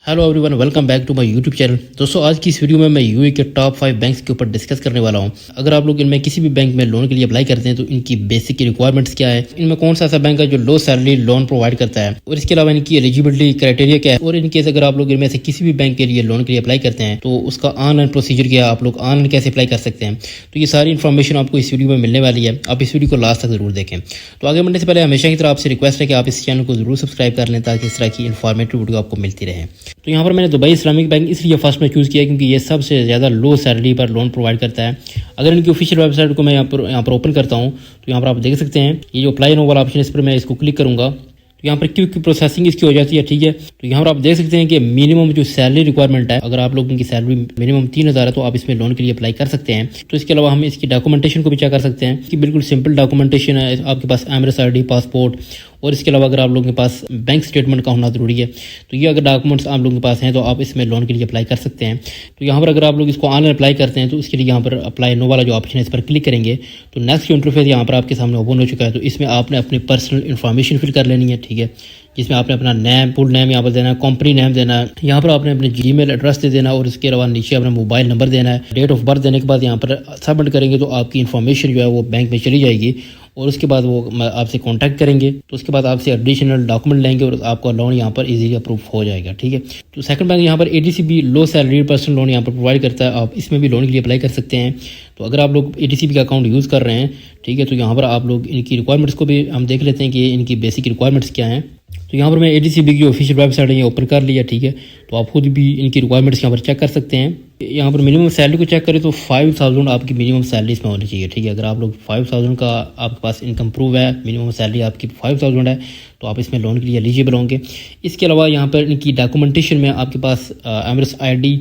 Hello everyone, welcome back to my YouTube channel. दोस्तों, आज की इस वीडियो में मैं यूएई के टॉप 5 बैंक्स के ऊपर डिस्कस करने वाला हूं। अगर आप लोग इनमें किसी भी बैंक में लोन के लिए अप्लाई करते हैं तो इनकी बेसिक रिक्वायरमेंट्स क्या है, इनमें कौन सा ऐसा बैंक है जो लो सैलरी लोन प्रोवाइड करता है, और इसके अलावा इनकी एलिजिबिलिटी क्राइटेरिया क्या है, और इन केस अगर आप लोग इनमें से किसी भी बैंक के लिए लोन के लिए अप्लाई करते हैं तो उसका ऑनलाइन प्रोसीजर क्या है, आप लोग ऑनलाइन कैसे अप्लाई कर सकते हैं। तो ये सारी इन्फॉर्मेशन आपको इस वीडियो में मिलने वाली है। आप इस वीडियो को लास्ट तक जरूर देखें। तो आगे बढ़ने से पहले हमेशा की तरह आपसे रिक्वेस्ट है कि आप इस चैनल को जरूर सब्सक्राइब कर लें ताकि इस तरह की इन्फॉर्मेटिव वीडियो आपको मिलती रहे। तो यहाँ पर मैंने दुबई इस्लामिक बैंक इसलिए फर्स्ट में चूज़ किया क्योंकि ये सबसे ज़्यादा लो सैलरी पर लोन प्रोवाइड करता है। अगर इनकी ऑफिशियल वेबसाइट को मैं यहाँ पर ओपन करता हूँ तो यहाँ पर आप देख सकते हैं ये जो अप्लाई नो वाला ऑप्शन है, इस पर मैं इसको क्लिक करूँगा तो यहाँ पर क्विक प्रोसेसिंग इसकी हो जाती है। ठीक है, तो यहाँ पर आप देख सकते हैं कि मिनिमम जो सैलरी रिक्वायरमेंट है, अगर आप लोगों की सैलरी मिनिमम 3,000 है तो आप इसमें लोन के लिए अप्लाई कर सकते हैं। तो इसके अलावा हम इसकी डॉक्यूमेंटेशन को भी चेक कर सकते हैं कि बिल्कुल सिंपल डॉक्यूमेंटेशन है। आपके पास एमरेस ID, पासपोर्ट, और इसके अलावा अगर आप लोगों के पास बैंक स्टेटमेंट का होना जरूरी है। तो ये अगर डॉक्यूमेंट्स आप लोगों के पास हैं तो आप इसमें लोन के लिए अप्लाई कर सकते हैं। तो यहाँ पर अगर आप लोग इसको ऑनलाइन अप्लाई करते हैं तो उसके लिए यहाँ पर अप्लाई नो वाला जो ऑप्शन है इस पर क्लिक करेंगे तो नेक्स्ट इंटरफेस यहाँ पर आपके सामने ओपन हो चुका है। तो इसमें आपने अपनी पर्सनल इन्फॉर्मेशन फिल कर लेनी है। ठीक है, जिसमें आपने अपना नेम, फुल नेम यहाँ पर देना है, कंपनी नेम देना है, यहाँ पर आपने अपने जीमेल एड्रेस दे देना, और इसके अलावा नीचे अपना मोबाइल नंबर देना है। डेट ऑफ बर्थ देने के बाद यहाँ पर सबमिट करेंगे तो आपकी इन्फॉर्मेशन जो है वो बैंक में चली जाएगी, और उसके बाद वो आपसे कांटेक्ट करेंगे। तो उसके बाद आपसे एडिशनल डॉक्यूमेंट लेंगे और आपका लोन यहाँ पर इजीली अप्रूव हो जाएगा। ठीक है, तो सेकंड बैंक यहाँ पर ADCB लो सैलरी पर्सनल लोन यहाँ पर प्रोवाइड करता है। आप इसमें भी लोन के लिए अप्लाई कर सकते हैं। तो अगर आप लोग ADCB का अकाउंट यूज़ कर रहे हैं, ठीक है, तो यहाँ पर आप लोग इनकी रिक्वायरमेंट्स को भी हम देख लेते हैं कि इनकी बेसिक रिक्वायरमेंट्स क्या हैं। तो यहाँ पर मैं ADCB की ऑफिशियल वेबसाइट है ये ओपन कर लिया। ठीक है, तो आप खुद भी इनकी रिक्वायरमेंट्स यहाँ पर चेक कर सकते हैं। यहाँ पर मिनिमम सैलरी को चेक करें तो 5,000 आपकी मिनिमम सैलरी इसमें होनी चाहिए। ठीक है, अगर आप लोग 5,000 का आपके पास इनकम प्रूव है, मिनिमम सैलरी आपकी 5,000 है तो आप इसमें लोन के लिए एलिजिबल होंगे। इसके अलावा यहाँ पर इनकी डॉक्यूमेंटेशन में आपके पास एमरेस ID,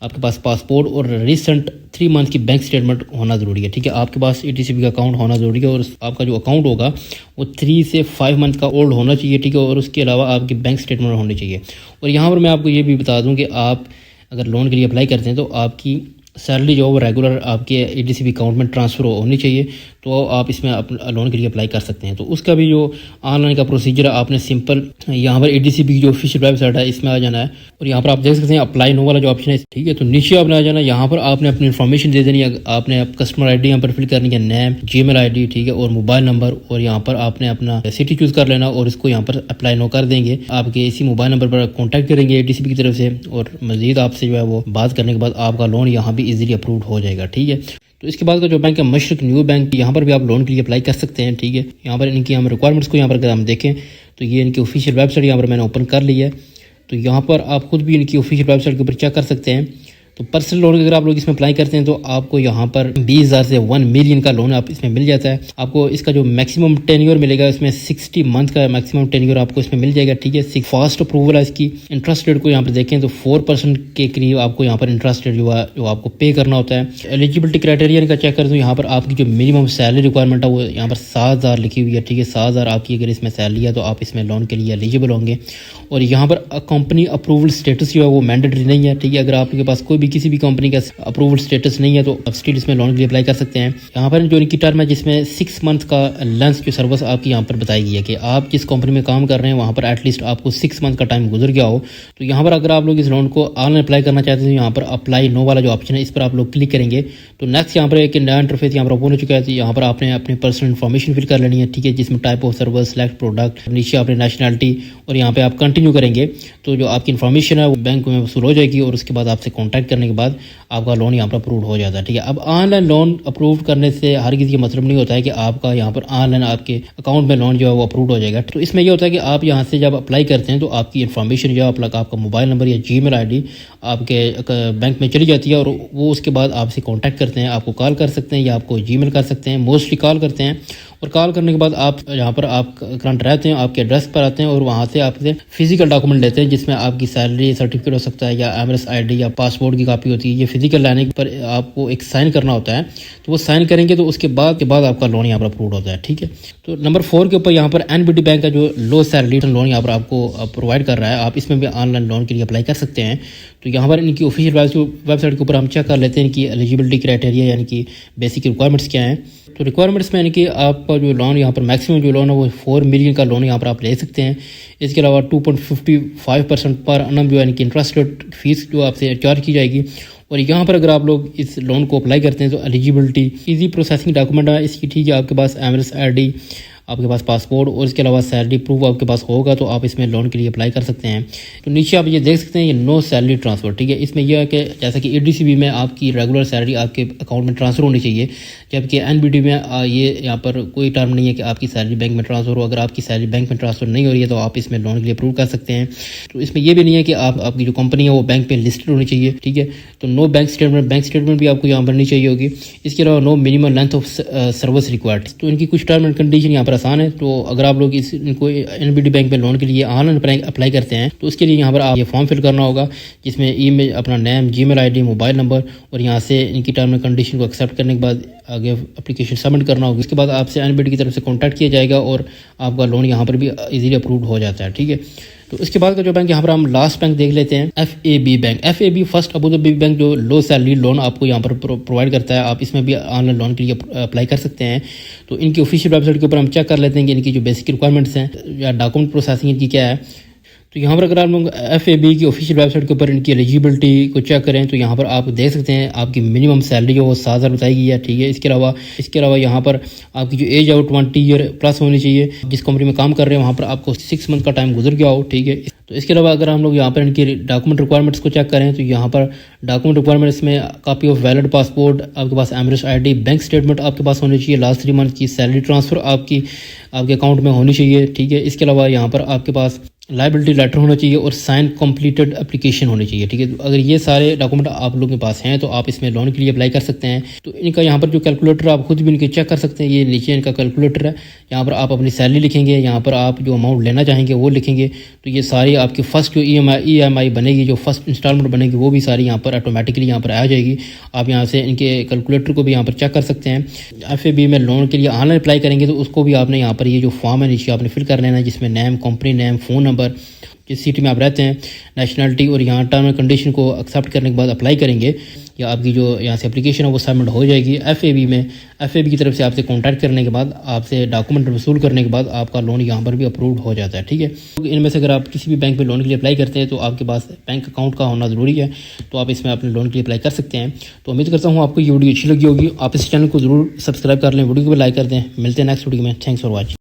आपके पास पासपोर्ट और रिसेंट 3 मंथ की बैंक स्टेटमेंट होना ज़रूरी है। ठीक है, आपके पास ADCB का अकाउंट होना ज़रूरी है, और आपका जो अकाउंट होगा वो 3 से 5 मंथ का ओल्ड होना चाहिए। ठीक है, और उसके अलावा आपकी बैंक स्टेटमेंट होनी चाहिए। और यहाँ पर मैं आपको ये भी बता दूँ कि आप अगर लोन के लिए अप्लाई करते हैं तो आपकी सैलरी जो है वो रेगुलर आपके ADCB अकाउंट में ट्रांसफ़र होनी चाहिए, तो आप इसमें लोन के लिए अप्लाई कर सकते हैं। तो उसका भी जो ऑनलाइन का प्रोसीजर है, आपने सिंपल यहाँ पर ADCB की जो ऑफिशियल वेबसाइट है इसमें आ जाना है, और यहाँ पर आप देख सकते हैं अप्लाई नो वाला जो ऑप्शन है। ठीक है, तो नीचे आपने आ जाना है। यहाँ पर आपने अपनी इन्फॉर्मेशन दे देनी है। आपने कस्टमर ID यहाँ पर फिल करनी है, नेम, जीमेल ID, ठीक है, और मोबाइल नंबर, और यहाँ पर आपने अपना सिटी चूज़ कर लेना और इसको यहाँ पर अप्लाई नो कर देंगे। आपके इसी मोबाइल नंबर पर कॉन्टैक्ट करेंगे ADCB की तरफ से, और मजीद आपसे जो है वो बात करने के बाद आपका लोन यहाँ भी इजीली अप्रूव हो जाएगा। ठीक है, तो इसके बाद का जो बैंक है मशरक न्यू बैंक, यहाँ पर भी आप लोन के लिए अप्लाई कर सकते हैं। ठीक है, यहाँ पर इनकी हम रिक्वायरमेंट्स को यहाँ पर अगर हम देखें तो ये इनकी ऑफिशियल वेबसाइट यहाँ पर मैंने ओपन कर ली है। तो यहाँ पर आप खुद भी इनकी ऑफिशियल वेबसाइट के ऊपर चेक कर सकते हैं। तो पर्सनल लोन अगर आप लोग इसमें अप्लाई करते हैं तो आपको यहाँ पर 20,000 से 1 मिलियन का लोन आप इसमें मिल जाता है। आपको इसका जो मैक्सिमम टेन्योर मिलेगा इसमें 60 मंथ का मैक्सिमम टेन्योर आपको इसमें मिल जाएगा। ठीक है, फास्ट अप्रूवल है इसकी। इंटरेस्ट रेट को यहाँ पर देखें तो 4% के करीब आपको यहाँ पर इंटरेस्ट रेट जो आपको पे करना होता है। एलिजिबिलिटी क्राइटेरिया का चेक करें तो यहाँ पर आपकी जो मिनिमम सैलरी रिक्वायरमेंट है वो यहाँ पर 7,000 लिखी हुई है। ठीक है, 7,000 आपकी अगर इसमें सैलरी है तो आप इसमें लोन के लिए एलिजिबल होंगे। और यहाँ पर कंपनी अप्रूवल स्टेटस जो है वो मैंडेटरी नहीं है। ठीक है, अगर आपके पास कोई भी किसी भी कंपनी का अप्रूवल स्टेटस नहीं है तो आप स्टिल इसमें लोन के लिए अप्लाई कर सकते हैं। यहाँ पर जो इनकी टर्म है जिसमें 6 मंथ का लेंस जो सर्विस आपकी यहाँ पर बताई गई है कि आप जिस कंपनी में काम कर रहे हैं वहाँ पर एटलीस्ट आपको 6 मंथ का टाइम गुजर गया हो। तो यहाँ पर अगर आप लोग इस लोन को ऑनलाइन अप्लाई करना चाहते हैं तो यहाँ पर अप्लाई नो वाला जो ऑप्शन है इस पर आप लोग क्लिक करेंगे तो नेक्स्ट यहाँ पर एक नया इंटरफेस यहाँ पर ओपन हो चुका है। तो यहाँ पर आपने अपनी पर्सनल इन्फॉर्मेशन फिल कर लेनी है। ठीक है, जिसमें type of service, select product, नीचे आपने नेशनलिटी, और यहाँ पे आप कंटिन्यू करेंगे तो जो आपकी इन्फॉर्मेशन है वो बैंक में वसूल हो जाएगी, और उसके बाद आपसे कॉन्टैक्ट करने के बाद आपका लोन यहाँ पर अप्रूव हो जाता है। ठीक है, अब ऑनलाइन लोन अप्रूव करने से हर किसी का मतलब नहीं होता है कि आपका यहाँ पर ऑनलाइन आपके अकाउंट में लोन जो है वो अप्रूव हो जाएगा। तो इसमें यह होता है कि आप यहाँ से जब अप्लाई करते हैं तो आपकी इन्फॉर्मेशन जो है आपका मोबाइल नंबर या जीमेल ID आपके बैंक में चली जाती है, और वो उसके बाद आपसे कॉन्टैक्ट करते हैं। आपको कॉल कर सकते हैं या आपको जीमेल कर सकते हैं, मोस्टली कॉल करते हैं, और कॉल करने के बाद आप यहाँ पर आप करंट रहते हैं, आपके एड्रेस पर आते हैं और वहाँ से आपसे फिजिकल डॉक्यूमेंट लेते हैं जिसमें आपकी सैलरी सर्टिफिकेट हो सकता है या एमरेस ID या पासपोर्ट की कॉपी होती है। ये फिजिकल लाने पर आपको एक साइन करना होता है, तो वो साइन करेंगे तो उसके बाद आपका लोन यहाँ पर अप्रूव होता है। ठीक है, तो नंबर 4 के ऊपर यहाँ पर NBD बैंक का जो लो सैलरी लोन यहाँ पर आपको प्रोवाइड कर रहा है, आप इसमें भी ऑनलाइन लोन के लिए अप्लाई कर सकते हैं। तो यहाँ पर इनकी ऑफिशियल वेबसाइट के ऊपर हम चेक कर लेते हैं इनकी एलिजिबिलिटी क्राइटेरिया यानी कि बेसिक रिक्वायरमेंट्स क्या हैं। तो रिक्वायरमेंट्स में यानी कि आपका जो लोन यहाँ पर मैक्सिमम जो लोन है वो 4 मिलियन का लोन यहाँ पर आप ले सकते हैं। इसके अलावा 2.55% पर annum जो यानी कि इंटरेस्ट रेट फीस जो आपसे चार्ज की जाएगी। और यहाँ पर अगर आप लोग इस लोन को अप्लाई करते हैं तो एलिजिबिलिटी इजी प्रोसेसिंग डॉक्यूमेंट है इसकी, ठीक है। आपके पास एमरेस ID, आपके पास पासपोर्ट और इसके अलावा सैलरी प्रूफ आपके पास होगा तो आप इसमें लोन के लिए अप्लाई कर सकते हैं। तो नीचे आप ये देख सकते हैं ये नो सैलरी ट्रांसफ़र, ठीक है। इसमें यह है कि जैसा कि ADCB में आपकी रेगुलर सैलरी आपके अकाउंट में ट्रांसफ़र होनी चाहिए, जबकि NBD में ये यहाँ पर कोई टर्म नहीं है कि आपकी सैलरी बैंक में ट्रांसफ़र हो। अगर आपकी सैलरी बैंक में ट्रांसफ़र नहीं हो रही है तो आप इसमें लोन के लिए अप्रूव कर सकते हैं। तो इसमें यह भी नहीं है कि आपकी जो कंपनी है वो बैंक पे लिस्टेड होनी चाहिए, ठीक है। तो नो बैंक स्टेटमेंट भी आपको यहाँ पर नहीं चाहिए होगी। इसके अलावा no minimum length of service required. तो इनकी कुछ टर्म एंड कंडीशन यहाँ पर आसान है। तो अगर आप लोग इनको NBD बैंक में लोन के लिए ऑनलाइन अप्लाई करते हैं तो उसके लिए यहाँ पर आप ये फॉर्म फिल करना होगा, जिसमें ईमेल, अपना name, Gmail ID, mobile number और यहाँ से इनकी टर्म एंड कंडीशन को एक्सेप्ट करने के बाद आगे एप्लीकेशन सबमिट करना होगा। इसके बाद आपसे NBD की तरफ से कॉन्टैक्ट किया जाएगा और आपका लोन यहाँ पर भी इजीली अप्रूव हो जाता है, ठीक है। तो इसके बाद का जो बैंक यहाँ पर हम लास्ट बैंक देख लेते हैं FAB bank. FAB first Abu Dhabi bank जो लो सैलरी लोन आपको यहाँ पर प्रोवाइड करता है। आप इसमें भी ऑनलाइन लोन के लिए अप्लाई कर सकते हैं। तो इनकी ऑफिशियल वेबसाइट के ऊपर हम चेक कर लेते हैं कि इनकी जो बेसिक रिक्वायरमेंट्स हैं या डॉक्यूमेंट प्रोसेसिंग इनकी क्या है। तो यहाँ पर अगर आप लोग FAB की ऑफिशियल वेबसाइट के ऊपर इनकी एलिजिबिलिटी को चेक करें तो यहाँ पर आप देख सकते हैं आपकी मिनिमम सैलरी जो वो 7,000 बताई गई है, ठीक है। इसके अलावा यहाँ पर आपकी जो एज है वो 20 ईयर प्लस होनी चाहिए। जिस कंपनी में काम कर रहे हैं वहाँ पर आपको 6 मंथ का टाइम गुजर गया हो, ठीक है। तो इसके अलावा अगर हम लोग यहाँ पर इनकी डॉक्यूमेंट रिक्वायरमेंट्स को चेक करें तो यहाँ पर डॉक्यूमेंट रिक्वायरमेंट्स में कॉपी ऑफ वैलिड पासपोर्ट, आपके पास एमरेस ID, बैंक स्टेटमेंट आपके पास होनी चाहिए, लास्ट 3 मंथ की सैलरी ट्रांसफ़र आपके अकाउंट में होनी चाहिए, ठीक है। इसके अलावा यहाँ पर आपके पास लाइबिलिटी लेटर होना चाहिए और साइन कंप्लीटेड एप्लीकेशन होनी चाहिए, ठीक है। तो अगर ये सारे डॉक्यूमेंट आप लोगों के पास हैं तो आप इसमें लोन के लिए अप्लाई कर सकते हैं। तो इनका यहाँ पर जो कैलकुलेटर आप खुद भी इनके चेक कर सकते हैं, ये नीचे इनका कैलकुलेटर है। यहाँ पर आप अपनी सैलरी लिखेंगे, यहाँ पर आप जो अमाउंट लेना चाहेंगे वो लिखेंगे। तो ये सारी आपकी फर्स्ट जो EMI बनेगी, जो फर्स्ट इंस्टॉलमेंट बनेगी, वो भी सारी यहाँ पर ऑटोमेटिकली यहाँ पर आ जाएगी। आप यहाँ से इनके कैलकुलेटर को भी यहाँ पर चेक कर सकते हैं। FAB में लोन के लिए ऑनलाइन अप्लाई करेंगे तो उसको भी आपने यहाँ पर ये जो फॉर्म है नीचे आपने फिल कर लेना है, जिसमें name, company name, phone number, जिस सिटी में आप रहते हैं, नेशनलिटी और यहाँ टर्म एंड कंडीशन को एक्सेप्ट करने के बाद अप्लाई करेंगे या आपकी जो यहाँ से एप्लीकेशन है वो सबमिट हो जाएगी। FAB की तरफ से आपसे कांटेक्ट करने के बाद, आपसे डॉक्यूमेंट वसूल करने के बाद आपका लोन यहाँ पर भी अप्रूव्ड हो जाता है, ठीक है। तो इनमें से अगर आप किसी भी बैंक में लोन के लिए अप्लाई करते हैं तो आपके पास बैंक अकाउंट का होना ज़रूरी है। तो आप इसमें अपने लोन के लिए अप्लाई कर सकते हैं। तो उम्मीद करता हूँ आपको ये वीडियो अच्छी लगी होगी। आप इस चैनल को ज़रूर सब्सक्राइब कर लें, वीडियो को भी लाइक कर दें। मिलते हैं नेक्स्ट वीडियो में। Thanks for watching.